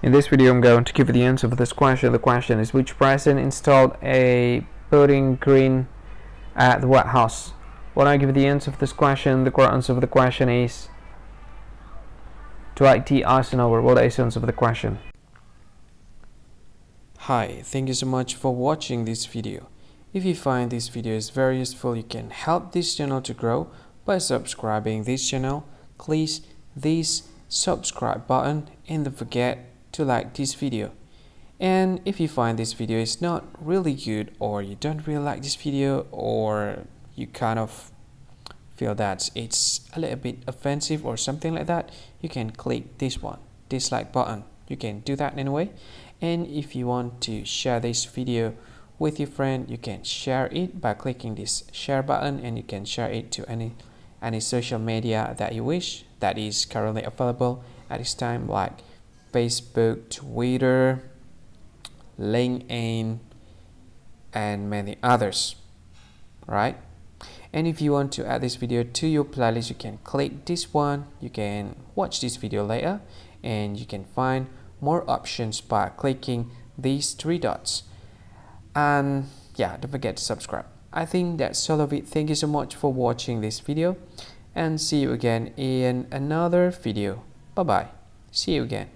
In this video, I'm going to give you the answer for this question. The question is, which president installed a voting green at the White House? When I give you the answer for this question, the correct answer for the question is Dwight D. Eisenhower. What is the answer for the question? Hi, thank you so much for watching this video. If you find this video is very useful, you can help this channel to grow by subscribing this channel. Please this subscribe button and don't forget to like this video. And if you find this video is not really good, or you don't really like this video, or you kind of feel that it's a little bit offensive or something like that, you can click this one, dislike button. You can do that anyway. And if you want to share this video with your friend, you can share it by clicking this share button, and you can share it to any social media that you wish that is currently available at this time, like Facebook, Twitter, LinkedIn, and many others, right? And if you want to add this video to your playlist, you can click this one. You can watch this video later, and you can find more options by clicking these three dots. And yeah, don't forget to subscribe. I think that's all of it. Thank you so much for watching this video, and see you again in another video. Bye bye. See you again.